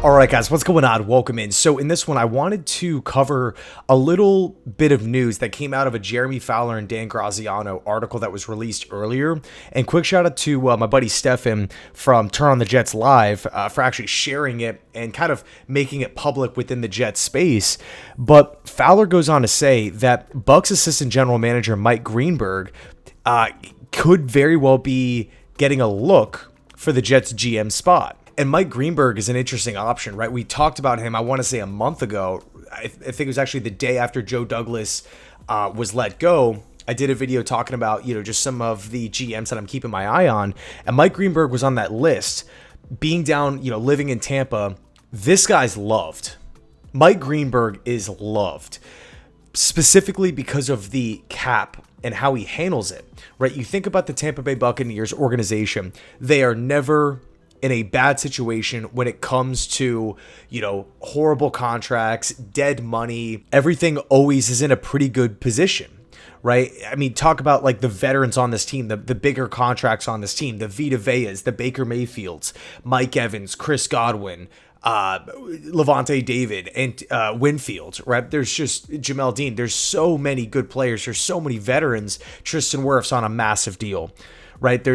All right, guys, what's going on? Welcome in. So in this one, I wanted to cover a little bit of news that came out of a Jeremy Fowler and Dan Graziano article that was released earlier. And quick shout out to my buddy Stefan from Turn on the Jets Live for actually sharing it and kind of making it public within the Jets space. But Fowler goes on to say that Bucs assistant general manager Mike Greenberg could very well be getting a look for the Jets GM spot. And Mike Greenberg is an interesting option, right? We talked about him, I want to say a month ago. I think it was actually the day after Joe Douglas was let go. I did a video talking about, just some of the GMs that I'm keeping my eye on. And Mike Greenberg was on that list. Being down, living in Tampa, this guy's loved. Mike Greenberg is loved, specifically because of the cap and how he handles it, right? You think about the Tampa Bay Buccaneers organization. They are never in a bad situation when it comes to, horrible contracts, dead money. Everything always is in a pretty good position, right? I mean, talk about like the veterans on this team, the bigger contracts on this team, the Vita Veas, the Baker Mayfields, Mike Evans, Chris Godwin, Levante David, and Winfield, right? There's just Jamel Dean. There's so many good players. There's so many veterans. Tristan Wirfs on a massive deal, right?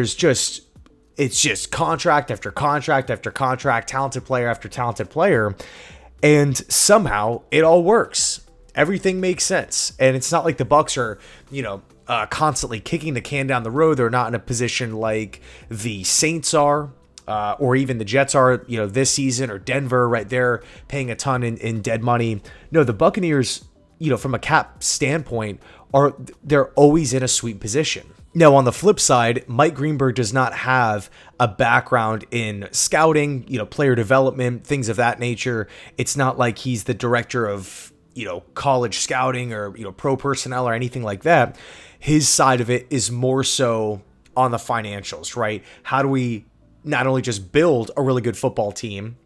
It's just contract after contract after contract, talented player after talented player. And somehow it all works. Everything makes sense. And it's not like the Bucs are, constantly kicking the can down the road. They're not in a position like the Saints are, or even the Jets are, this season, or Denver, right? They're paying a ton in dead money. No, the Buccaneers, from a cap standpoint, they're always in a sweet position. Now, on the flip side, Mike Greenberg does not have a background in scouting, player development, things of that nature. It's not like he's the director of, college scouting or, pro personnel or anything like that. His side of it is more so on the financials, right? How do we not only just build a really good football team,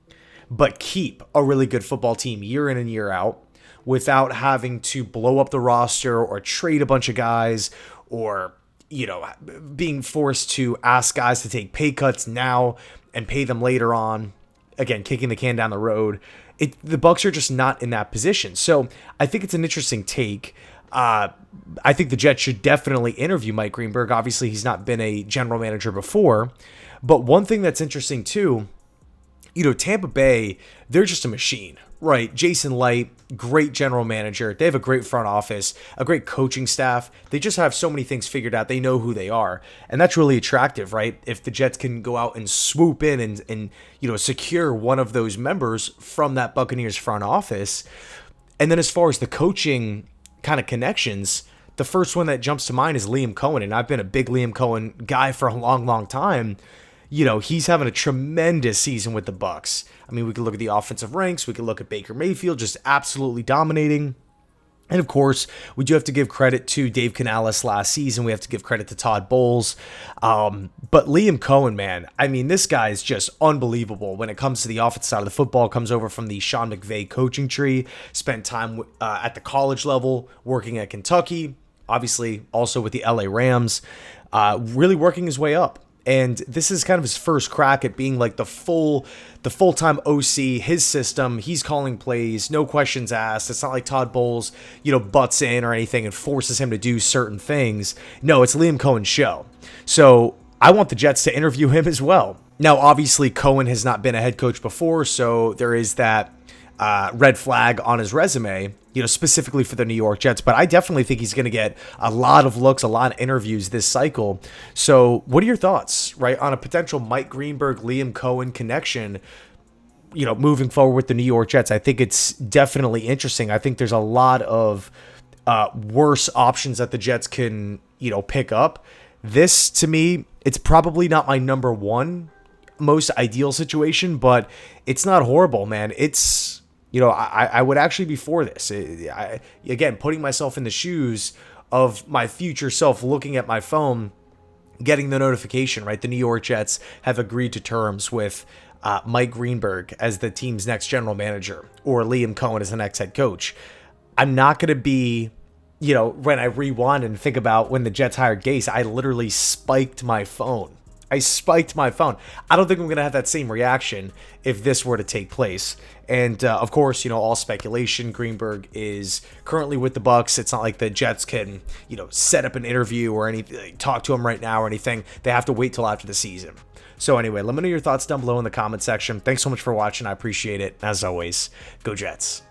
but keep a really good football team year in and year out without having to blow up the roster or trade a bunch of guys or being forced to ask guys to take pay cuts now and pay them later on, again, kicking the can down the road. The Bucs are just not in that position. So I think it's an interesting take. I think the Jets should definitely interview Mike Greenberg. Obviously, he's not been a general manager before. But one thing that's interesting too, Tampa Bay, they're just a machine, right? Jason Light, great general manager. They have a great front office, a great coaching staff. They just have so many things figured out. They know who they are. And that's really attractive, right? If the Jets can go out and swoop in and secure one of those members from that Buccaneers front office. And then as far as the coaching kind of connections, the first one that jumps to mind is Liam Coen. And I've been a big Liam Coen guy for a long, long time. He's having a tremendous season with the Bucs. I mean, we could look at the offensive ranks. We could look at Baker Mayfield just absolutely dominating. And of course, we do have to give credit to Dave Canales last season. We have to give credit to Todd Bowles. But Liam Coen, man, I mean, this guy is just unbelievable when it comes to the offensive side of the football. Comes over from the Sean McVay coaching tree, spent time at the college level, working at Kentucky, obviously also with the LA Rams, really working his way up. And this is kind of his first crack at being like the full-time OC, his system. He's calling plays, no questions asked. It's not like Todd Bowles, butts in or anything and forces him to do certain things. No, it's Liam Coen's show. So I want the Jets to interview him as well. Now, obviously, Cohen has not been a head coach before, so there is that red flag on his resume, specifically for the New York Jets. But I definitely think he's going to get a lot of looks, a lot of interviews this cycle. So what are your thoughts, right, on a potential Mike Greenberg, Liam Coen connection, moving forward with the New York Jets? I think it's definitely interesting. I think there's a lot of worse options that the Jets can, pick up. This, to me, it's probably not my number one most ideal situation, but it's not horrible, man. It's, I would actually be for this. Again, putting myself in the shoes of my future self, looking at my phone, getting the notification, right? The New York Jets have agreed to terms with Mike Greenberg as the team's next general manager or Liam Coen as the next head coach. I'm not going to be, when I rewind and think about when the Jets hired Gase, I literally spiked my phone I spiked my phone. I don't think I'm going to have that same reaction if this were to take place. And of course, all speculation. Greenberg is currently with the Bucs. It's not like the Jets can, set up an interview or anything, talk to him right now or anything. They have to wait till after the season. So anyway, let me know your thoughts down below in the comment section. Thanks so much for watching. I appreciate it. As always, go Jets.